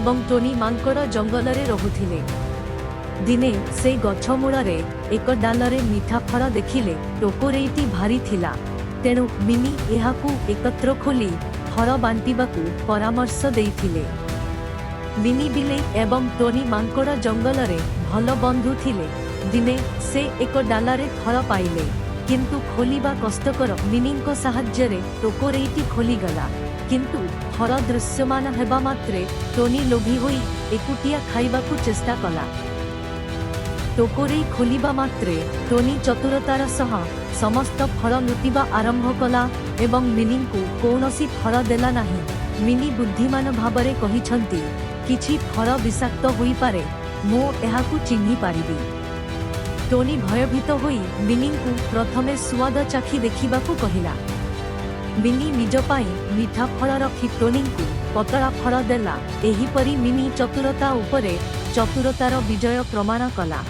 एवं टोनी मांकड़ जंगल रे रहुथिले। दिने से गछमूलरे एक डालरे मीठा फल देखिले। टोकरेईटी भारी थिला, तेणु मिनी एहाकू एकत्र खोली फल बांटिबाकू परामर्श देइथिले। मिनी बिलेई एवं टोनी मांकड़ जंगल रे भल बंधु थिले। दिने से एक डालरे फल पाइले, किंतु खोलिबा कष्टकर। मिनीको साहाय्यरे टोकरेईटी खोलीगला, किंतु फल दृश्यमान हेबा मात्रे टोनी लोभी होई एकुटिया खाइबाकू चेष्टा कला। टोकरेई खोलिबा मात्रे टोनी चतुरतार सह समस्त फल लुटिबा आरंभ कला एवं मिनीको कौनसी फल देला नाही। मिनी बुद्धिमान भाबरे कहिछंती, किछि फल विषाक्त होई पारे, मो एहाकू चिन्हि पारिबी। टोनी भयभीत होई मिनीको प्रथमे स्वाद चाखी देखिबाकू कहिला। मिनी निज पाई मीठा फल रखी टोनीको पतला फल देला। एहीपरि मिनी चतुरता उपरे चतुरतार विजय प्रमाण कला।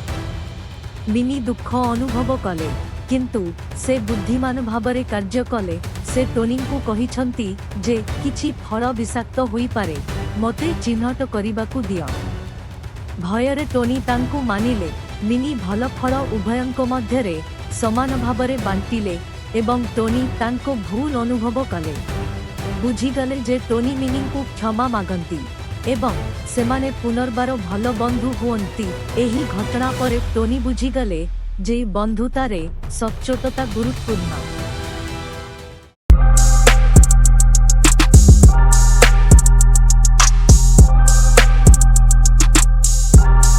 मिनी दुख अनुभव कले, किंतु से बुद्धिमान भाबरे कार्य कले। से टोनीको कहिछंती जे किछि फल विषाक्त होई पारे, मते चिन्हट करिबाकू दियो। भयरे टोनी तांकू मानिले। मिनी भल फल उभयंक मध्यरे समान भाबरे बांटिले एवं टोनी तांको भूल अनुभव कले। बुझीगले जे टोनी मिनीको क्षमा मागंती एवं सेमाने पुनर्बार भल बंधु हुअंती। एही घटना परे टोनी बुझीगले जे बंधुतारे सच्चोटता गुरुत्वपूर्ण।